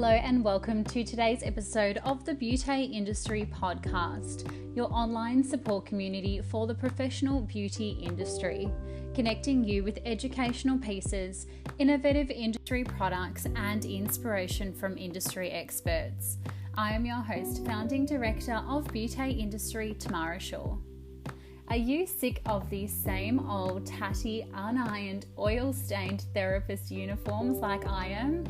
Hello and welcome to today's episode of the Beauty Industry Podcast, your online support community for the professional beauty industry, connecting you with educational pieces, innovative industry products, and inspiration from industry experts. I am your host, founding director of Beauty Industry, Tamara Shaw. Are you sick of these same old tatty, unironed, oil-stained therapist uniforms like I am?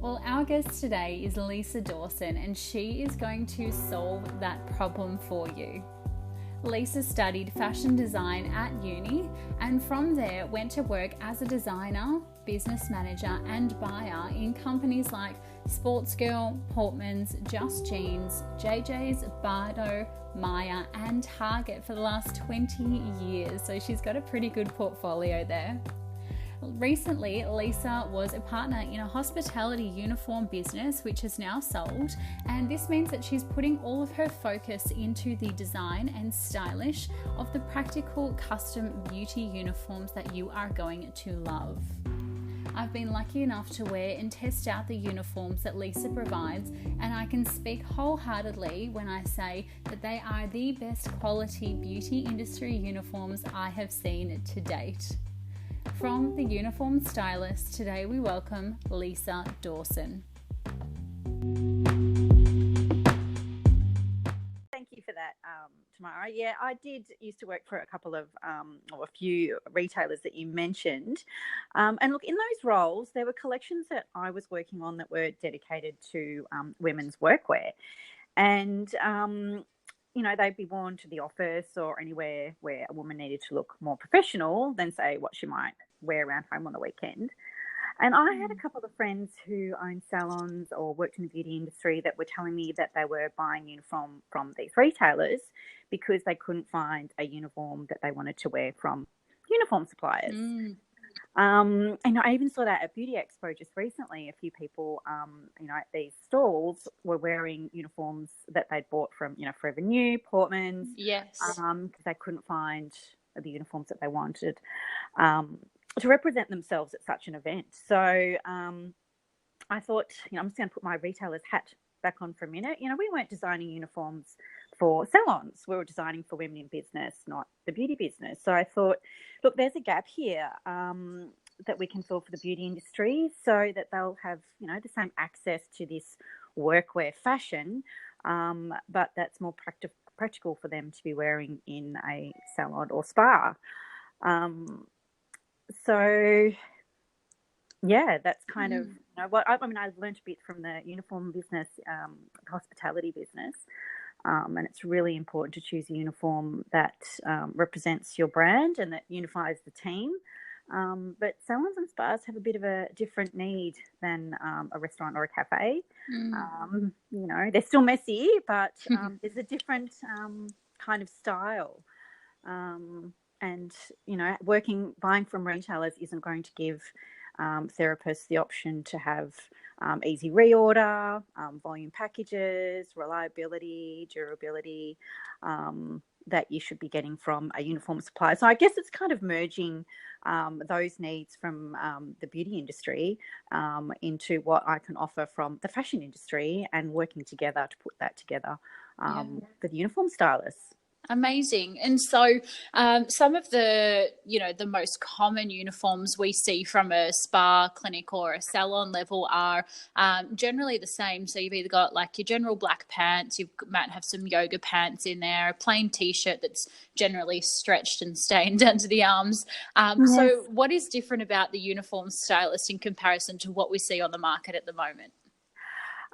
Well, our guest today is Leesa Dawson, and she is going to solve that problem for you. Leesa studied fashion design at uni and from there went to work as a designer, business manager and buyer in companies like Sportsgirl, Portman's, Just Jeans, JJ's, Bardo, Maya and Target for the last 20 years. So she's got a pretty good portfolio there. Recently, Leesa was a partner in a hospitality uniform business which has now sold, and this means that she's putting all of her focus into the design and stylish of the practical custom beauty uniforms that you are going to love. I've been lucky enough to wear and test out the uniforms that Leesa provides, and I can speak wholeheartedly when I say that they are the best quality beauty industry uniforms I have seen to date. From the Uniform Stylist, today we welcome Leesa Dawson. Thank you for that, Tamara. Yeah, I used to work for a couple of, or a few retailers that you mentioned. And look, in those roles, there were collections that I was working on that were dedicated to women's workwear. And they'd be worn to the office or anywhere where a woman needed to look more professional than, say, what she might wear around home on the weekend. And I had a couple of friends who owned salons or worked in the beauty industry that were telling me that they were buying uniform from these retailers because they couldn't find a uniform that they wanted to wear from uniform suppliers. And I even saw that at Beauty Expo just recently. A few people, at these stalls were wearing uniforms that they'd bought from, Forever New, Portman's. Yes. Because they couldn't find the uniforms that they wanted to represent themselves at such an event. So I thought, I'm just going to put my retailer's hat back on for a minute. We weren't designing uniforms for salons. We were designing for women in business, not the beauty business. So I thought, look, there's a gap here that we can fill for the beauty industry so that they'll have, the same access to this workwear fashion, but that's more practical for them to be wearing in a salon or spa. So, yeah, that's kind of what I've learned a bit from the uniform business, the hospitality business. And it's really important to choose a uniform that represents your brand and that unifies the team. But salons and spas have a bit of a different need than a restaurant or a cafe. They're still messy, but there's a different kind of style. And buying from retailers isn't going to give therapists the option to have easy reorder, volume packages, reliability, durability that you should be getting from a uniform supplier. So I guess it's kind of merging those needs from the beauty industry into what I can offer from the fashion industry and working together to put that together for the uniform stylists. Amazing. And so some of the, the most common uniforms we see from a spa clinic or a salon level are generally the same. So you've either got like your general black pants, you might have some yoga pants in there, a plain T-shirt that's generally stretched and stained under the arms. Yes. So what is different about the uniform stylist in comparison to what we see on the market at the moment?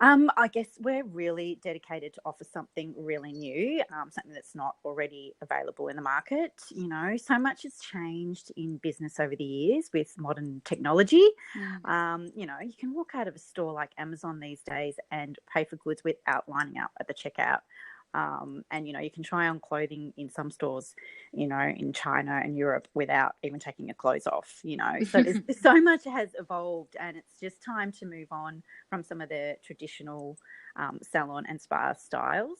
I guess we're really dedicated to offer something really new, something that's not already available in the market. So much has changed in business over the years with modern technology. You can walk out of a store like Amazon these days and pay for goods without lining up at the checkout. And you can try on clothing in some stores, in China and Europe without even taking your clothes off, So there's so much has evolved, and it's just time to move on from some of the traditional salon and spa styles.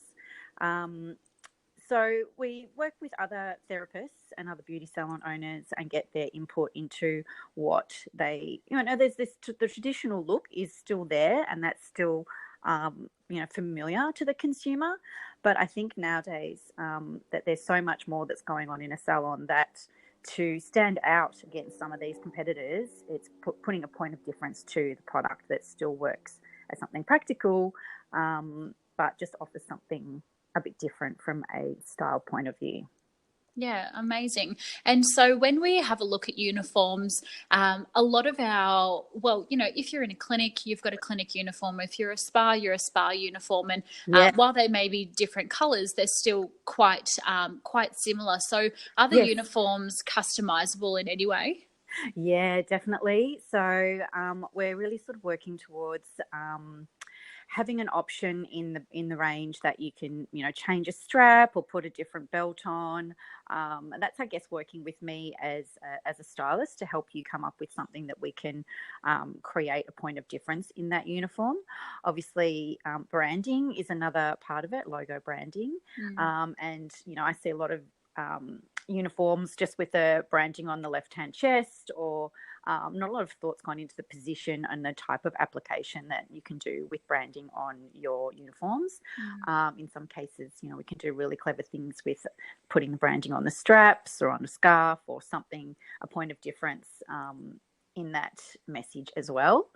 So we work with other therapists and other beauty salon owners and get their input into what they, there's the traditional look is still there, and that's still, familiar to the consumer. But I think nowadays that there's so much more that's going on in a salon that to stand out against some of these competitors, it's putting a point of difference to the product that still works as something practical, but just offers something a bit different from a style point of view. Yeah, amazing. And so when we have a look at uniforms, a lot of our, if you're in a clinic, you've got a clinic uniform. If you're a spa, you're a spa uniform. And while they may be different colours, they're still quite similar. So are the uniforms customisable in any way? Yeah, definitely. So we're really sort of working towards having an option in the range that you can, change a strap or put a different belt on. And that's, I guess, working with me as a stylist to help you come up with something that we can create a point of difference in that uniform. Obviously, branding is another part of it, logo branding. And, I see a lot of uniforms just with the branding on the left-hand chest, or not a lot of thought's gone into the position and the type of application that you can do with branding on your uniforms. In some cases, we can do really clever things with putting the branding on the straps or on a scarf or something, a point of difference in that message as well.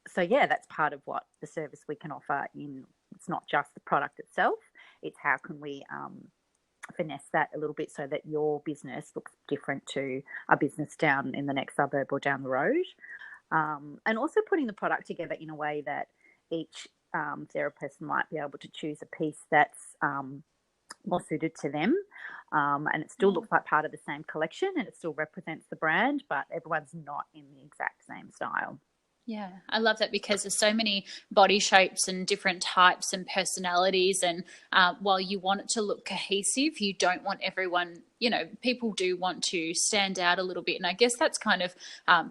So yeah, that's part of what the service we can offer. It's not just the product itself, it's how can we finesse that a little bit so that your business looks different to a business down in the next suburb or down the road. And also putting the product together in a way that each therapist might be able to choose a piece that's more suited to them. And it still looks like part of the same collection and it still represents the brand, but everyone's not in the exact same style. Yeah, I love that because there's so many body shapes and different types and personalities. And while you want it to look cohesive, you don't want everyone, people do want to stand out a little bit. And I guess that's kind of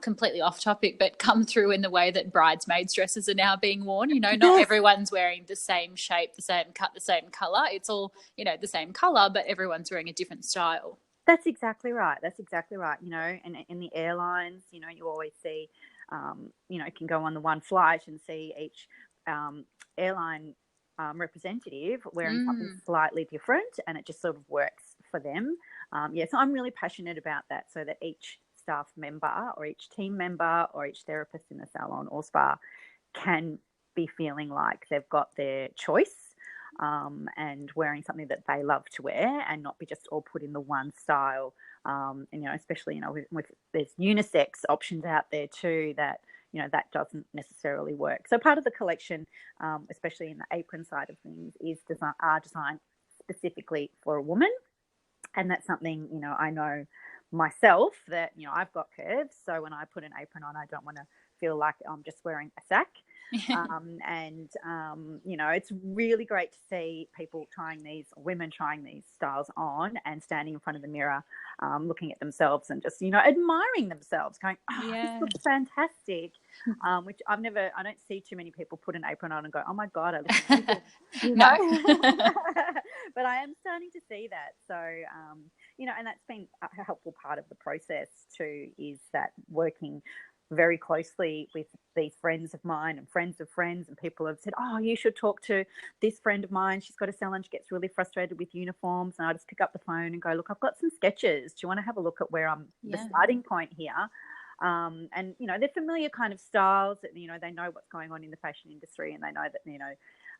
completely off topic, but come through in the way that bridesmaids' dresses are now being worn. Not everyone's wearing the same shape, the same cut, the same colour. It's all, the same colour, but everyone's wearing a different style. That's exactly right. And in the airlines, you always see, you can go on the one flight and see each airline representative wearing something slightly different, and it just sort of works for them. So I'm really passionate about that, so that each staff member or each team member or each therapist in the salon or spa can be feeling like they've got their choice. And wearing something that they love to wear and not be just all put in the one style. And, especially, with there's unisex options out there too that, that doesn't necessarily work. So part of the collection, especially in the apron side of things, is designed specifically for a woman. And that's something, I know myself that, I've got curves. So when I put an apron on, I don't want to feel like I'm just wearing a sack. It's really great to see women trying these styles on and standing in front of the mirror, looking at themselves and just, admiring themselves, going, this looks fantastic. Which I don't see too many people put an apron on and go, oh my God, I look amazing, But I am starting to see that. So, and that's been a helpful part of the process too, is that working very closely with these friends of mine and friends of friends, and people have said, oh, you should talk to this friend of mine. She's got a salon. She gets really frustrated with uniforms. And I just pick up the phone and go, look, I've got some sketches. Do you want to have a look at where I'm the starting point here? And, they're familiar kind of styles that, they know what's going on in the fashion industry, and they know that,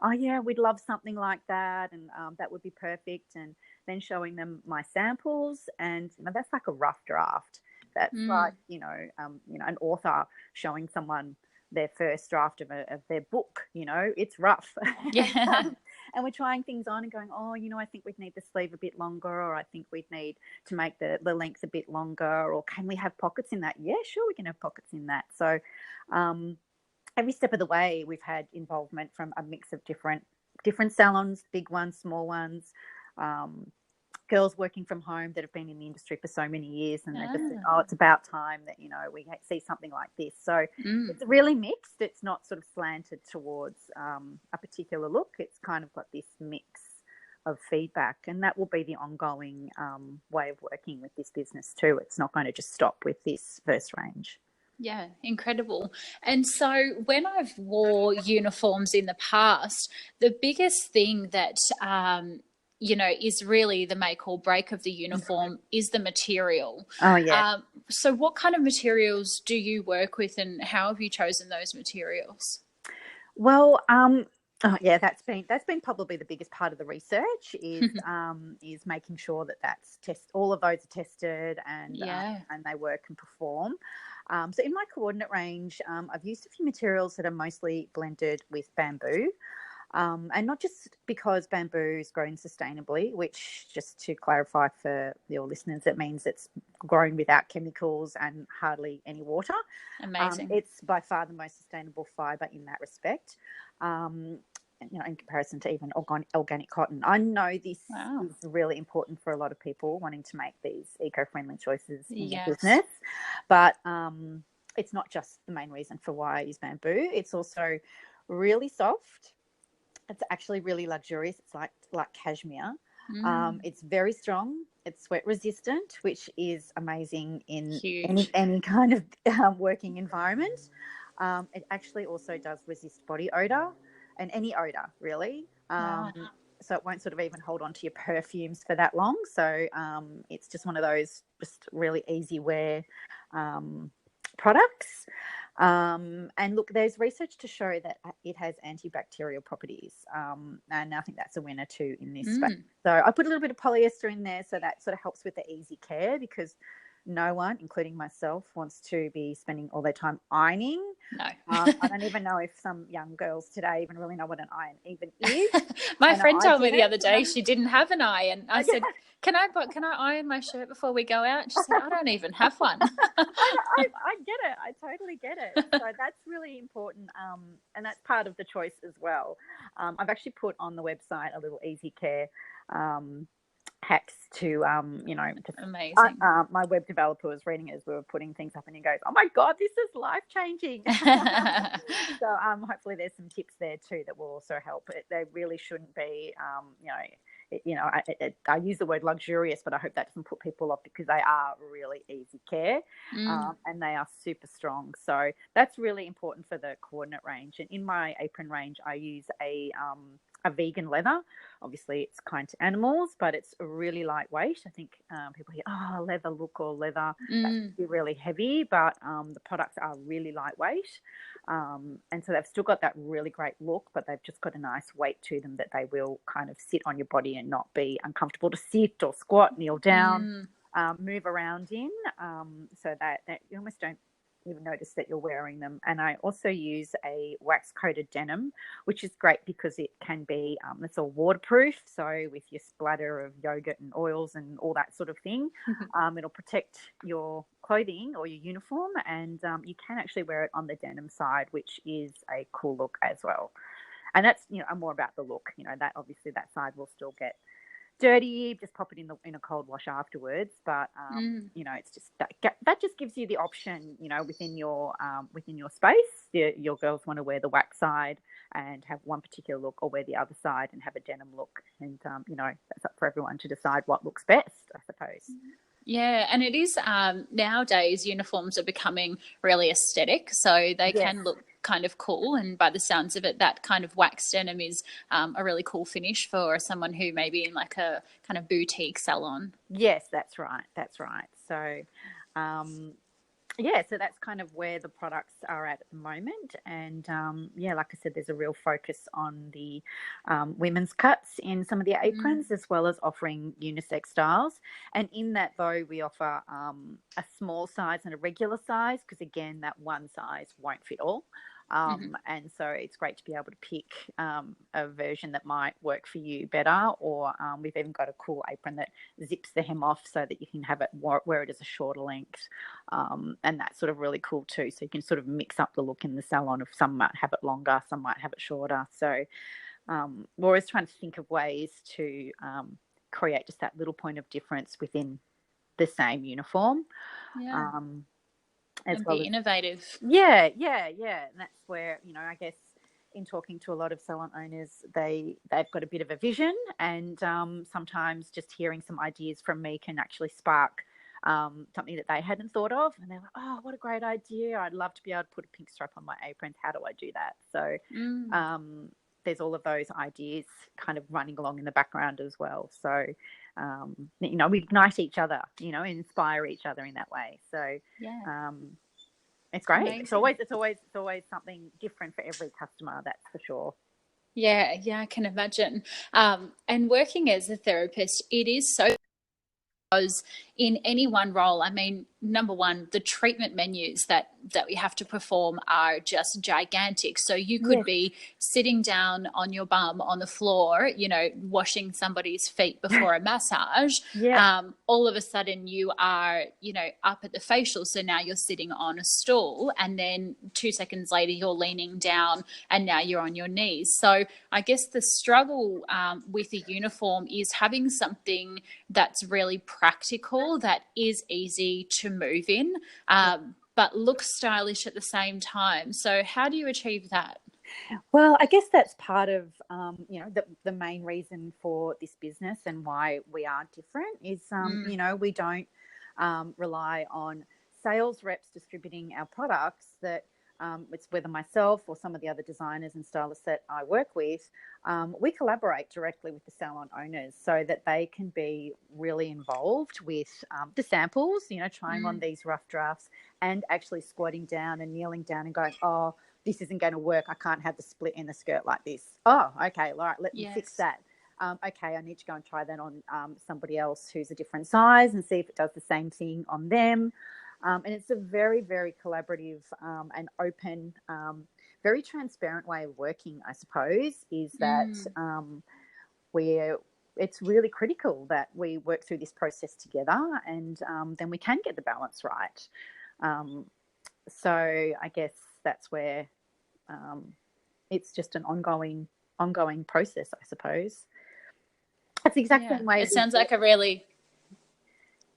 oh yeah, we'd love something like that. And that would be perfect. And then showing them my samples, and, that's like a rough draft. That's like, an author showing someone their first draft of their book, it's rough. Yeah. And we're trying things on and going, oh, I think we'd need the sleeve a bit longer, or I think we'd need to make the length a bit longer, or can we have pockets in that? Yeah, sure, we can have pockets in that. So every step of the way, we've had involvement from a mix of different salons, big ones, small ones, girls working from home that have been in the industry for so many years, and they just said, oh, it's about time that, we see something like this. So it's really mixed. It's not sort of slanted towards a particular look. It's kind of got this mix of feedback, and that will be the ongoing way of working with this business too. It's not going to just stop with this first range. Yeah, incredible. And so when I've wore uniforms in the past, the biggest thing that is really the make or break of the uniform is the material. Oh yeah. So what kind of materials do you work with, and how have you chosen those materials? Well, oh, yeah, that's been probably the biggest part of the research is making sure that all of those are tested and they work and perform. So in my coordinate range, I've used a few materials that are mostly blended with bamboo. And not just because bamboo is grown sustainably, which, just to clarify for your listeners, it means it's grown without chemicals and hardly any water. Amazing. It's by far the most sustainable fibre in that respect. In comparison to even organic cotton. I know this is really important for a lot of people wanting to make these eco-friendly choices in their business, but it's not just the main reason for why I use bamboo. It's also really soft. It's actually really luxurious. It's like cashmere. It's very strong. It's sweat resistant, which is amazing in any kind of working environment. It actually also does resist body odor and any odor, really. So it won't sort of even hold on to your perfumes for that long. So it's just one of those just really easy wear products. And look, there's research to show that it has antibacterial properties, and I think that's a winner too in this space. So I put a little bit of polyester in there, so that sort of helps with the easy care, because no one, including myself, wants to be spending all their time ironing. No. I don't even know if some young girls today even really know what an iron even is. My friend told me the other day she didn't have an iron. I said, can I iron my shirt before we go out? She said, I don't even have one. I get it. I totally get it. So that's really important, and that's part of the choice as well. I've actually put on the website a little easy care hacks to amazing. My web developer was reading it as we were putting things up, and he goes, oh my god, this is life changing. So hopefully there's some tips there too that will also help. They really shouldn't be I use the word luxurious, but I hope that doesn't put people off, because they are really easy care, and they are super strong. So that's really important for the coordinate range. And in my apron range, I use a vegan leather. Obviously, it's kind to animals, but it's really lightweight. I think people hear, leather look or leather, that's really heavy, but the products are really lightweight. And so they've still got that really great look, but they've just got a nice weight to them that they will kind of sit on your body and not be uncomfortable to sit or squat, kneel down, move around in, so that you almost don't even notice that you're wearing them. And I also use a wax coated denim, which is great because it can be it's all waterproof, so with your splatter of yogurt and oils and all that sort of thing, it'll protect your clothing or your uniform, and you can actually wear it on the denim side, which is a cool look as well. And that's more about the look. That obviously that side will still get dirty, just pop it in a cold wash afterwards, but it's just that just gives you the option, within your space. Your girls want to wear the wax side and have one particular look, or wear the other side and have a denim look, and that's up for everyone to decide what looks best, I suppose. Yeah, and it is nowadays uniforms are becoming really aesthetic, so they can look kind of cool, and by the sounds of it, that kind of wax denim is a really cool finish for someone who may be in like a kind of boutique salon. Yes, that's right. So so that's kind of where the products are at the moment. And like I said, there's a real focus on the women's cuts in some of the aprons, as well as offering unisex styles. And in that, though, we offer a small size and a regular size, because again, that one size won't fit all. And so it's great to be able to pick a version that might work for you better, or we've even got a cool apron that zips the hem off so that you can have it wear it as a shorter length, and that's sort of really cool too. So you can sort of mix up the look in the salon. If some might have it longer, some might have it shorter. So we're always trying to think of ways to create just that little point of difference within the same uniform. And be innovative. Yeah. And that's where, I guess in talking to a lot of salon owners, they've got a bit of a vision, and sometimes just hearing some ideas from me can actually spark something that they hadn't thought of, and they're like, oh, what a great idea, I'd love to be able to put a pink stripe on my aprons, how do I do that? So there's all of those ideas kind of running along in the background as well. So we ignite each other, and inspire each other in that way. So it's great. Amazing. It's always something different for every customer, that's for sure. Yeah, I can imagine. And working as a therapist, it is so, because in any one role, I mean, number one, the treatment menus that we have to perform are just gigantic. So you could be sitting down on your bum on the floor, washing somebody's feet before a massage. All of a sudden you are, up at the facial. So now you're sitting on a stool, and then 2 seconds later you're leaning down, and now you're on your knees. So I guess the struggle with the uniform is having something that's really practical, that is easy to move in, but looks stylish at the same time. So how do you achieve that? Well, I guess that's part of, the main reason for this business and why we are different is, we don't rely on sales reps distributing our products. That it's whether myself or some of the other designers and stylists that I work with, we collaborate directly with the salon owners so that they can be really involved with the samples, trying on these rough drafts, and actually squatting down and kneeling down and going, oh, this isn't going to work. I can't have the split in the skirt like this. Oh, okay, all right, let me fix that. Okay, I need to go and try that on somebody else who's a different size and see if it does the same thing on them. And it's a very, very collaborative and open, very transparent way of working, I suppose, is that it's really critical that we work through this process together, and then we can get the balance right. So I guess that's where it's just an ongoing process, I suppose. That's the exact same way. It sounds like a really...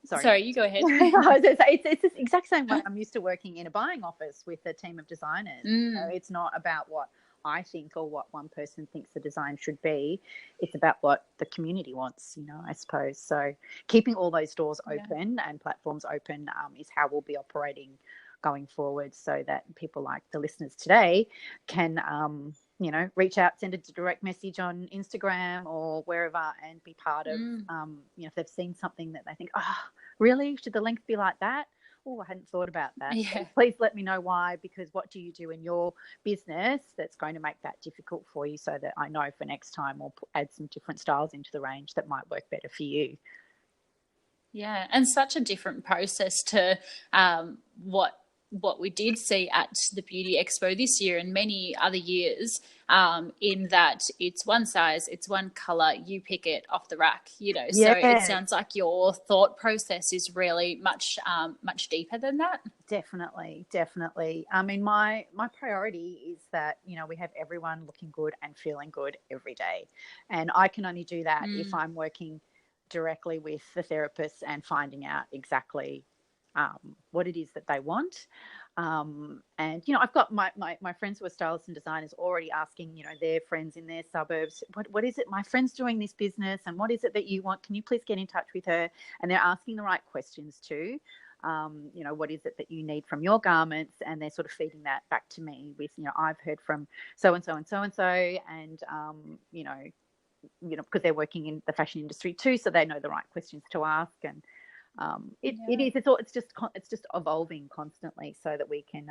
Sorry, you go ahead. It's the exact same way I'm used to working in a buying office with a team of designers. It's not about what I think or what one person thinks the design should be. It's about what the community wants, I suppose. So keeping all those doors open and platforms open is how we'll be operating going forward, so that people like the listeners today can reach out, send a direct message on Instagram or wherever, and be part of, if they've seen something that they think, oh, really? Should the length be like that? Oh, I hadn't thought about that. So please let me know why, because what do you do in your business that's going to make that difficult for you, so that I know for next time we'll add some different styles into the range that might work better for you. Yeah, and such a different process to what we did see at the Beauty Expo this year and many other years, in that it's one size, it's one colour, you pick it off the rack, So it sounds like your thought process is really much deeper than that. Definitely. I mean, my priority is that, we have everyone looking good and feeling good every day. And I can only do that if I'm working directly with the therapist and finding out exactly what it is that they want. And, I've got my friends who are stylists and designers already asking, their friends in their suburbs, what is it? My friend's doing this business, and what is it that you want? Can you please get in touch with her? And they're asking the right questions too. What is it that you need from your garments? And they're sort of feeding that back to me with, I've heard from so-and-so and so-and-so, and, because they're working in the fashion industry too, so they know the right questions to ask. And it's just evolving constantly, so that we can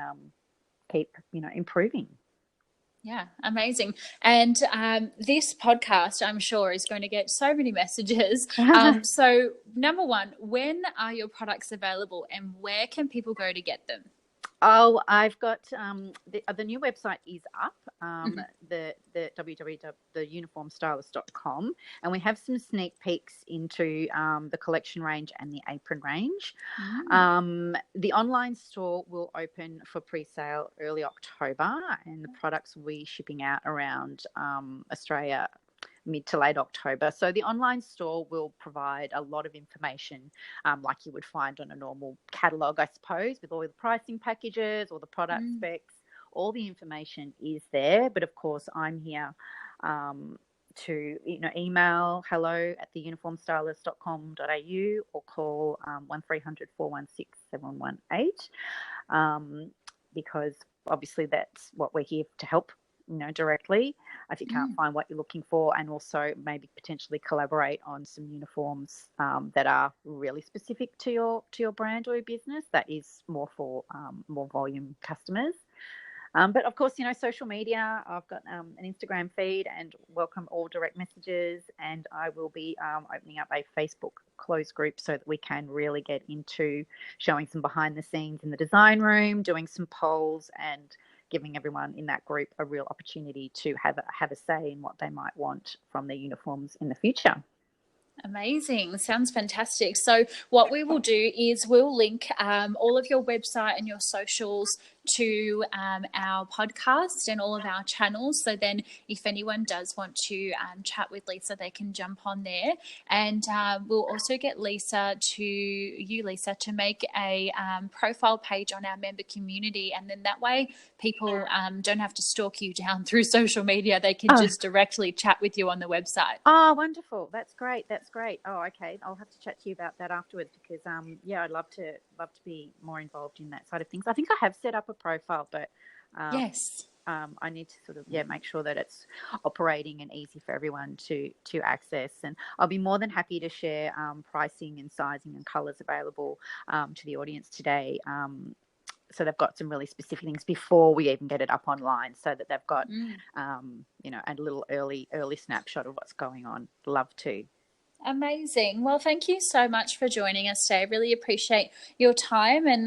keep improving. Yeah, amazing. And this podcast, I'm sure, is going to get so many messages. So number one, when are your products available, and where can people go to get them? Oh, I've got the new website is up, the www.theuniformstylist.com, and we have some sneak peeks into the collection range and the apron range. The online store will open for pre-sale early October, and the products will be shipping out around Australia mid to late October. So the online store will provide a lot of information, like you would find on a normal catalogue, I suppose, with all the pricing packages, all the product specs, All the information is there, but of course I'm here to email hello@theuniformstylist.com.au or call 1300 416 718 because obviously that's what we're here to help directly if you can't find what you're looking for, and also maybe potentially collaborate on some uniforms that are really specific to your brand or your business. That is more for more volume customers. But of course, social media, I've got an Instagram feed and welcome all direct messages. And I will be opening up a Facebook closed group so that we can really get into showing some behind the scenes in the design room, doing some polls and giving everyone in that group a real opportunity to have a say in what they might want from their uniforms in the future. Amazing. Sounds fantastic. So what we will do is we'll link all of your website and your socials to our podcast and all of our channels. So then if anyone does want to chat with Leesa, they can jump on there. And we'll also get Leesa to make a profile page on our member community. And then that way people don't have to stalk you down through social media. They can just directly chat with you on the website. Oh, wonderful. That's great. Oh, okay. I'll have to chat to you about that afterwards because, I'd love to be more involved in that side of things. I think I have set up a profile, but yes. I need to sort of make sure that it's operating and easy for everyone to access. And I'll be more than happy to share pricing and sizing and colours available to the audience today. So they've got some really specific things before we even get it up online, so that they've got a little early snapshot of what's going on. Love to. Amazing. Well, thank you so much for joining us today. I really appreciate your time and,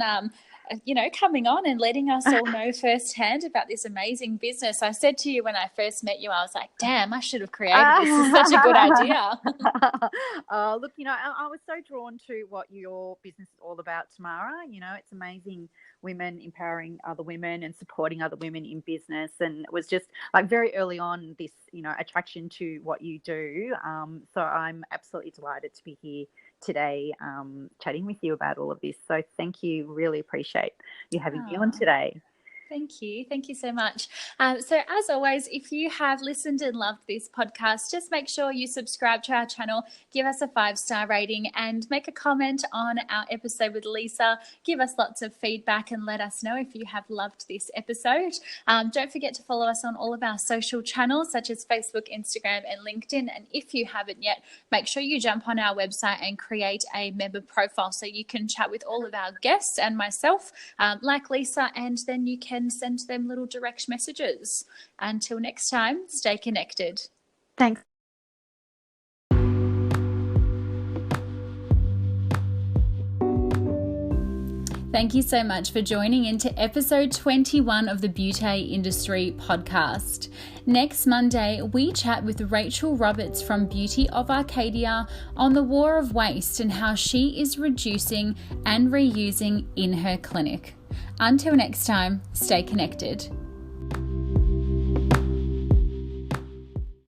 coming on and letting us all know firsthand about this amazing business. I said to you when I first met you, I was like, damn, I should have created this. This is such a good idea. Look, I was so drawn to what your business is all about, Tamara. It's amazing, women empowering other women and supporting other women in business. And it was just like very early on this, attraction to what you do. So I'm absolutely delighted to be here today chatting with you about all of this. So thank you. Really appreciate you having me on today. Thank you. Thank you so much. So as always, if you have listened and loved this podcast, just make sure you subscribe to our channel, give us a 5-star rating and make a comment on our episode with Leesa. Give us lots of feedback and let us know if you have loved this episode. Don't forget to follow us on all of our social channels such as Facebook, Instagram and LinkedIn. And if you haven't yet, make sure you jump on our website and create a member profile so you can chat with all of our guests and myself like Leesa, and then you can send them little direct messages. Until next time, stay connected. Thanks. Thank you so much for joining into episode 21 of the Beauty Industry podcast. Next Monday, we chat with Rachel Roberts from Beauty of Arcadia on the war of waste and how she is reducing and reusing in her clinic. Until next time, stay connected.